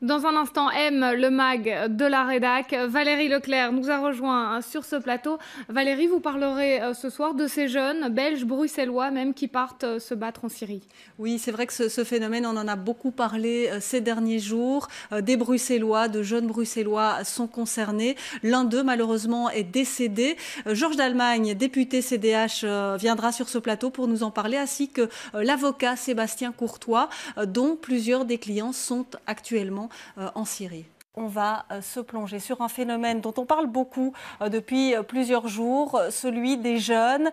Dans un instant, M, le mag de la rédac. Valérie Leclerc nous a rejoint sur ce plateau. Valérie, vous parlerez ce soir de ces jeunes belges, bruxellois même, qui partent se battre en Syrie. Oui, c'est vrai que ce phénomène, on en a beaucoup parlé ces derniers jours. Des Bruxellois, de jeunes Bruxellois sont concernés. L'un d'eux, malheureusement, est décédé. Georges d'Allemagne, député CDH, viendra sur ce plateau pour nous en parler, ainsi que l'avocat Sébastien Courtois, dont plusieurs des clients sont actuellement en Syrie. On va se plonger sur un phénomène dont on parle beaucoup depuis plusieurs jours, celui des jeunes,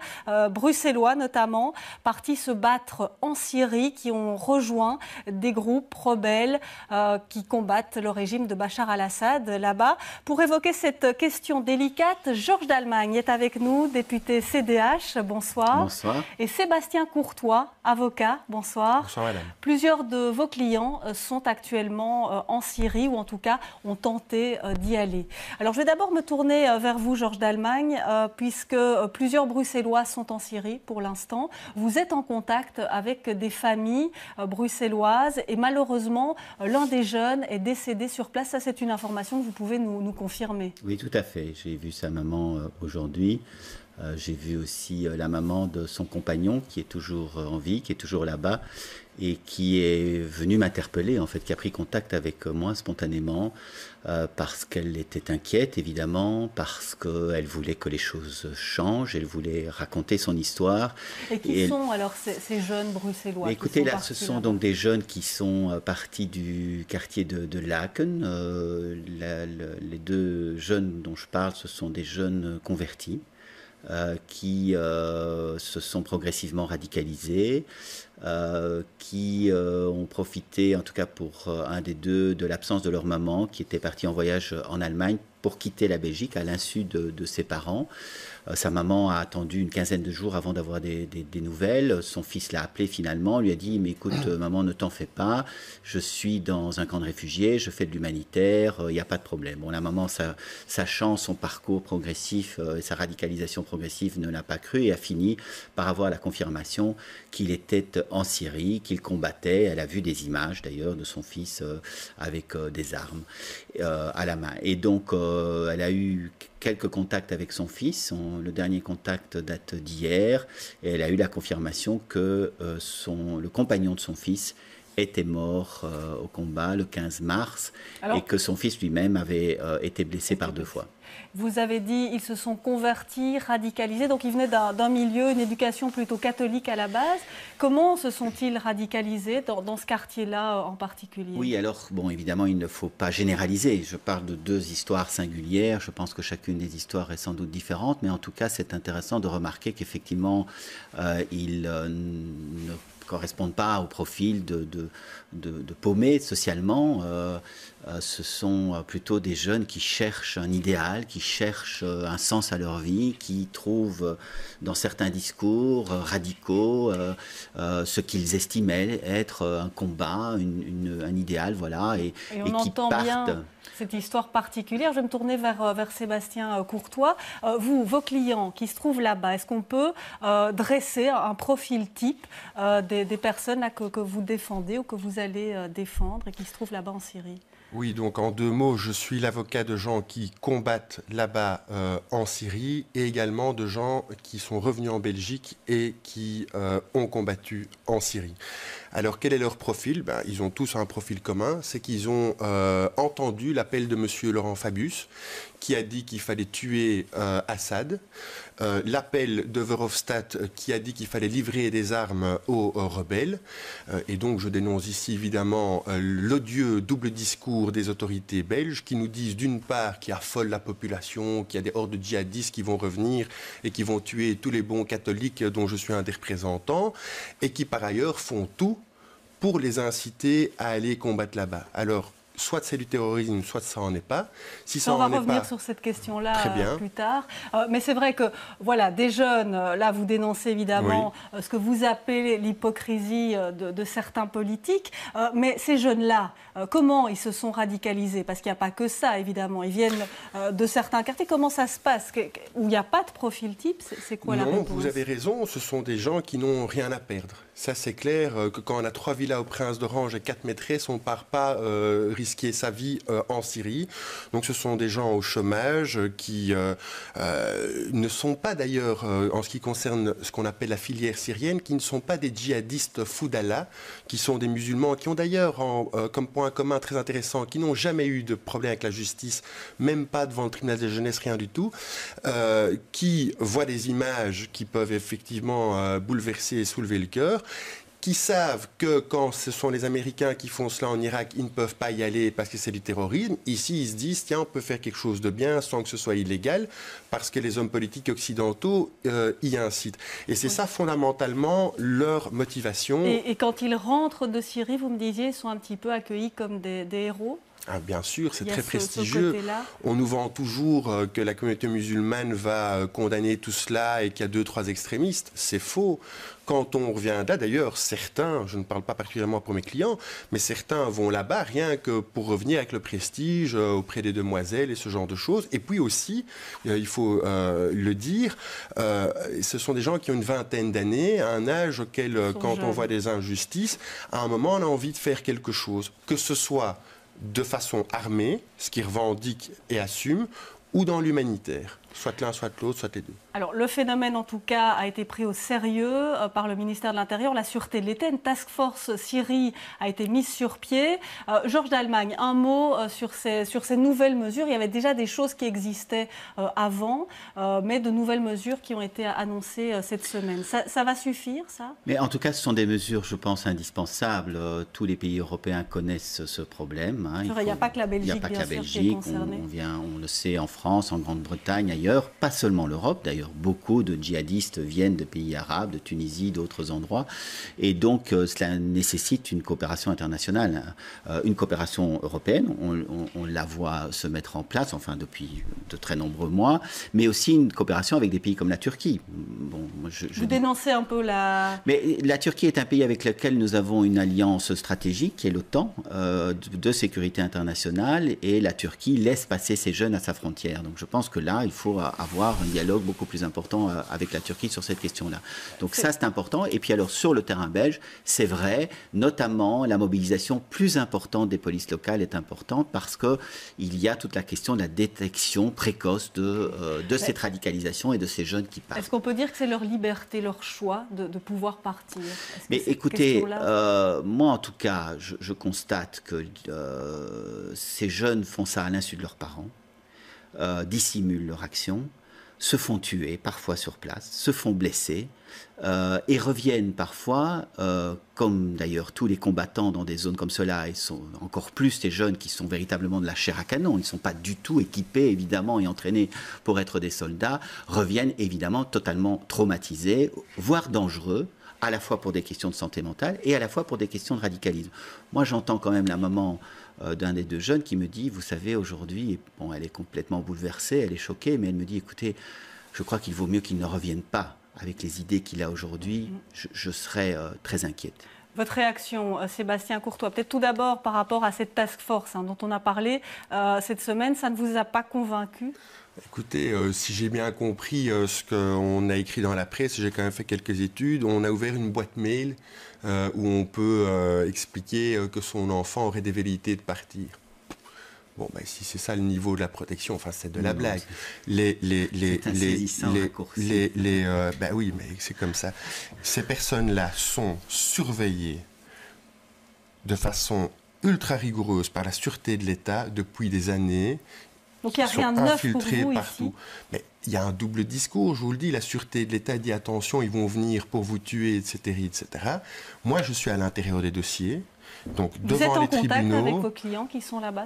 bruxellois notamment, partis se battre en Syrie, qui ont rejoint des groupes rebelles qui combattent le régime de Bachar al-Assad là-bas. Pour évoquer cette question délicate, Georges d'Allemagne est avec nous, député CDH, bonsoir. Bonsoir. Et Sébastien Courtois, avocat, bonsoir. Bonsoir madame. Plusieurs de vos clients sont actuellement en Syrie, ou en tout cas ont tenté d'y aller. Alors je vais d'abord me tourner vers vous, Georges d'Allemagne, puisque plusieurs Bruxellois sont en Syrie pour l'instant. Vous êtes en contact avec des familles bruxelloises et malheureusement, l'un des jeunes est décédé sur place. Ça, c'est une information que vous pouvez nous confirmer. Oui, tout à fait. J'ai vu sa maman aujourd'hui. J'ai vu aussi la maman de son compagnon qui est toujours en vie, qui est toujours là-bas et qui est venue m'interpeller, en fait, qui a pris contact avec moi spontanément parce qu'elle était inquiète, évidemment, parce qu'elle voulait que les choses changent, elle voulait raconter son histoire. Et qui sont alors ces jeunes bruxellois? Écoutez, là, ce sont donc des jeunes qui sont partis du quartier de Laken. Les deux jeunes dont je parle, ce sont des jeunes convertis. Qui se sont progressivement radicalisés, qui ont profité, en tout cas pour un des deux, de l'absence de leur maman, qui était partie en voyage en Allemagne pour quitter la Belgique à l'insu de ses parents. Sa maman a attendu une quinzaine de jours avant d'avoir des nouvelles. Son fils l'a appelé finalement, lui a dit « Mais écoute, maman, ne t'en fais pas, je suis dans un camp de réfugiés, je fais de l'humanitaire, il n'y a pas de problème. » Bon, la maman, sachant son parcours progressif et sa radicalisation progressive, ne l'a pas cru et a fini par avoir la confirmation qu'il était en Syrie, qu'il combattait. Elle a vu des images d'ailleurs de son fils avec des armes à la main. Et donc, elle a eu quelques contacts avec son fils. Le dernier contact date d'hier. Et elle a eu la confirmation que le compagnon de son fils était mort au combat le 15 mars. Alors, et que son fils lui-même avait été blessé par 2 fois. Vous avez dit ils se sont convertis, radicalisés, donc ils venaient d'un milieu, une éducation plutôt catholique à la base. Comment se sont-ils radicalisés dans ce quartier-là en particulier? Oui, alors, bon, évidemment, il ne faut pas généraliser. Je parle de 2 histoires singulières. Je pense que chacune des histoires est sans doute différente, mais en tout cas, c'est intéressant de remarquer qu'effectivement, ils ne correspondent pas au profil de paumés socialement. Ce sont plutôt des jeunes qui cherchent un idéal, qui cherchent un sens à leur vie, qui trouvent dans certains discours radicaux ce qu'ils estimaient être un combat, un idéal, voilà, et qui partent. Bien cette histoire particulière. Je vais me tourner vers Sébastien Courtois. Vos clients qui se trouvent là-bas, est-ce qu'on peut dresser un profil type des personnes là, que vous défendez ou que vous allez défendre et qui se trouvent là-bas en Syrie? Oui, donc en 2 mots, je suis l'avocat de gens qui combattent là-bas en Syrie et également de gens qui sont revenus en Belgique et qui ont combattu en Syrie. Alors, quel est leur profil? Ils ont tous un profil commun, c'est qu'ils ont entendu l'appel de M. Laurent Fabius, qui a dit qu'il fallait tuer Assad, l'appel de Verhofstadt qui a dit qu'il fallait livrer des armes aux rebelles. Et donc, je dénonce ici évidemment l'odieux double discours des autorités belges qui nous disent d'une part qu'ils affolent la population, qu'il y a des hordes de djihadistes qui vont revenir et qui vont tuer tous les bons catholiques dont je suis un des représentants, et qui par ailleurs font tout pour les inciter à aller combattre là-bas. Alors, soit c'est du terrorisme, soit ça n'en est pas. Si ça on va revenir sur cette question-là plus tard. Mais c'est vrai que, voilà, des jeunes, là vous dénoncez évidemment ce que vous appelez l'hypocrisie de certains politiques. Mais ces jeunes-là, comment ils se sont radicalisés? Parce qu'il n'y a pas que ça, évidemment. Ils viennent de certains quartiers. Comment ça se passe? Où il n'y a pas de profil type? C'est quoi la réponse? Non, vous avez raison. Ce sont des gens qui n'ont rien à perdre. Ça, c'est clair que quand on a 3 villas au Prince d'Orange et 4 maîtresses, on ne part pas risquer sa vie en Syrie. Donc ce sont des gens au chômage qui ne sont pas d'ailleurs, en ce qui concerne ce qu'on appelle la filière syrienne, qui ne sont pas des djihadistes fous d'Allah, qui sont des musulmans, qui ont d'ailleurs comme point commun très intéressant, qui n'ont jamais eu de problème avec la justice, même pas devant le tribunal de jeunesse, rien du tout, qui voient des images qui peuvent effectivement bouleverser et soulever le cœur, qui savent que quand ce sont les Américains qui font cela en Irak, ils ne peuvent pas y aller parce que c'est du terrorisme. Ici, ils se disent, tiens, on peut faire quelque chose de bien sans que ce soit illégal, parce que les hommes politiques occidentaux y incitent. Et c'est ça fondamentalement leur motivation. Et quand ils rentrent de Syrie, vous me disiez, ils sont un petit peu accueillis comme des héros? Ah, bien sûr, c'est très prestigieux. On nous vend toujours que la communauté musulmane va condamner tout cela et qu'il y a 2-3 extrémistes. C'est faux. Quand on revient là, d'ailleurs, certains, je ne parle pas particulièrement pour mes clients, mais certains vont là-bas rien que pour revenir avec le prestige auprès des demoiselles et ce genre de choses. Et puis aussi, il faut le dire, ce sont des gens qui ont une vingtaine d'années, à un âge auquel, quand on voit des injustices, à un moment, on a envie de faire quelque chose. Que ce soit de façon armée, ce qu'ils revendiquent et assument, ou dans l'humanitaire. Soit l'un, soit l'autre, soit les deux. Alors, le phénomène, en tout cas, a été pris au sérieux par le ministère de l'Intérieur, la Sûreté de l'État. Une task force Syrie a été mise sur pied. Georges d'Allemagne, un mot sur ces nouvelles mesures. Il y avait déjà des choses qui existaient avant, mais de nouvelles mesures qui ont été annoncées cette semaine. Ça va suffire, ça? Mais en tout cas, ce sont des mesures, je pense, indispensables. Tous les pays européens connaissent ce problème. Il n'y a pas que la Belgique, bien sûr, qui est concernée. On le sait en France, en Grande-Bretagne, ailleurs, pas seulement l'Europe. D'ailleurs, beaucoup de djihadistes viennent de pays arabes, de Tunisie, d'autres endroits. Et donc, cela nécessite une coopération internationale, une coopération européenne. On la voit se mettre en place, enfin, depuis de très nombreux mois, mais aussi une coopération avec des pays comme la Turquie. Bon, Vous dénoncez un peu la... Mais la Turquie est un pays avec lequel nous avons une alliance stratégique, qui est l'OTAN, de sécurité internationale, et la Turquie laisse passer ses jeunes à sa frontière. Donc, je pense que là, il faut avoir un dialogue beaucoup plus important avec la Turquie sur cette question-là. Donc ça, c'est important. Et puis alors, sur le terrain belge, c'est vrai, notamment la mobilisation plus importante des polices locales est importante parce qu'il y a toute la question de la détection précoce de cette radicalisation et de ces jeunes qui partent. Est-ce qu'on peut dire que c'est leur liberté, leur choix de pouvoir partir? Mais écoutez, moi en tout cas, je constate que ces jeunes font ça à l'insu de leurs parents, dissimulent leur action, se font tuer, parfois sur place, se font blesser et reviennent parfois, comme d'ailleurs tous les combattants dans des zones comme cela, et sont encore plus ces jeunes qui sont véritablement de la chair à canon, ils ne sont pas du tout équipés évidemment et entraînés pour être des soldats, reviennent évidemment totalement traumatisés, voire dangereux, à la fois pour des questions de santé mentale et à la fois pour des questions de radicalisme. Moi j'entends quand même la maman d'un des deux jeunes qui me dit, vous savez, aujourd'hui, bon, elle est complètement bouleversée, elle est choquée, mais elle me dit, écoutez, je crois qu'il vaut mieux qu'il ne revienne pas avec les idées qu'il a aujourd'hui, je serais très inquiète. Votre réaction, Sébastien Courtois, peut-être tout d'abord par rapport à cette task force dont on a parlé cette semaine, ça ne vous a pas convaincu? Écoutez, si j'ai bien compris ce qu'on a écrit dans la presse, j'ai quand même fait quelques études, on a ouvert une boîte mail où on peut expliquer que son enfant aurait des velléités de partir. Bon, ben, si c'est ça le niveau de la protection, enfin, c'est de la blague. Ben oui, mais c'est comme ça. Ces personnes-là sont surveillées de façon ultra rigoureuse par la sûreté de l'État depuis des années. Donc il n'y a rien de neuf pour vous partout. Ici. Mais il y a un double discours, je vous le dis, la sûreté de l'État dit attention, ils vont venir pour vous tuer, etc., etc. Moi, je suis à l'intérieur des dossiers. Donc, vous devant les tribunaux, êtes en contact avec vos clients qui sont là-bas?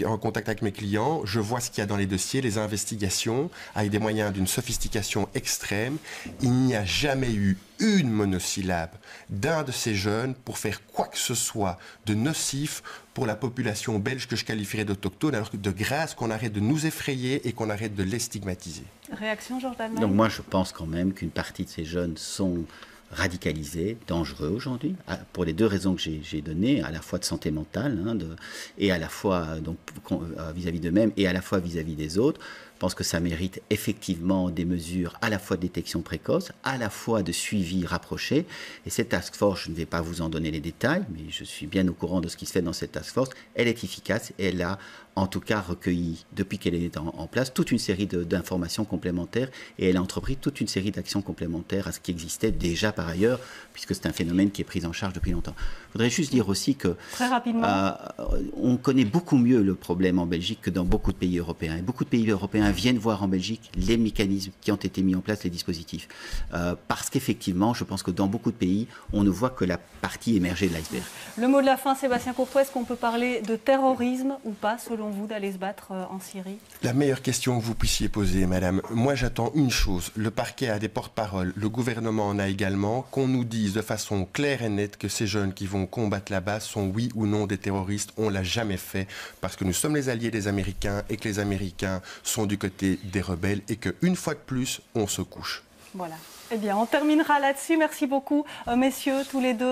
En contact avec mes clients, je vois ce qu'il y a dans les dossiers, les investigations, avec des moyens d'une sophistication extrême. Il n'y a jamais eu une monosyllabe d'un de ces jeunes pour faire quoi que ce soit de nocif pour la population belge que je qualifierais d'autochtone, alors que de grâce qu'on arrête de nous effrayer et qu'on arrête de les stigmatiser. Réaction, Georges d'Allemagne? Donc moi, je pense quand même qu'une partie de ces jeunes sont radicalisés, dangereux aujourd'hui, pour les deux raisons que j'ai données, à la fois de santé mentale et à la fois donc vis-à-vis d'eux-mêmes et à la fois vis-à-vis des autres. pense que ça mérite effectivement des mesures à la fois de détection précoce, à la fois de suivi rapproché. Et cette task force, je ne vais pas vous en donner les détails, mais je suis bien au courant de ce qui se fait dans cette task force. Elle est efficace et elle a en tout cas recueilli, depuis qu'elle est en place, toute une série d'informations complémentaires et elle a entrepris toute une série d'actions complémentaires à ce qui existait déjà par ailleurs, puisque c'est un phénomène qui est pris en charge depuis longtemps. Je voudrais juste dire aussi que très rapidement, on connaît beaucoup mieux le problème en Belgique que dans beaucoup de pays européens. Et beaucoup de pays européens viennent voir en Belgique les mécanismes qui ont été mis en place, les dispositifs. Parce qu'effectivement, je pense que dans beaucoup de pays, on ne voit que la partie émergée de l'iceberg. Le mot de la fin, Sébastien Courtois, est-ce qu'on peut parler de terrorisme ou pas, selon vous, d'aller se battre en Syrie? La meilleure question que vous puissiez poser, madame. Moi, j'attends une chose. Le parquet a des porte-paroles, le gouvernement en a également, qu'on nous dise de façon claire et nette que ces jeunes qui vont combattre là-bas sont oui ou non des terroristes. On ne l'a jamais fait parce que nous sommes les alliés des Américains et que les Américains sont du côté des rebelles et qu'une fois de plus, on se couche. Voilà. Eh bien, on terminera là-dessus. Merci beaucoup, messieurs, tous les deux.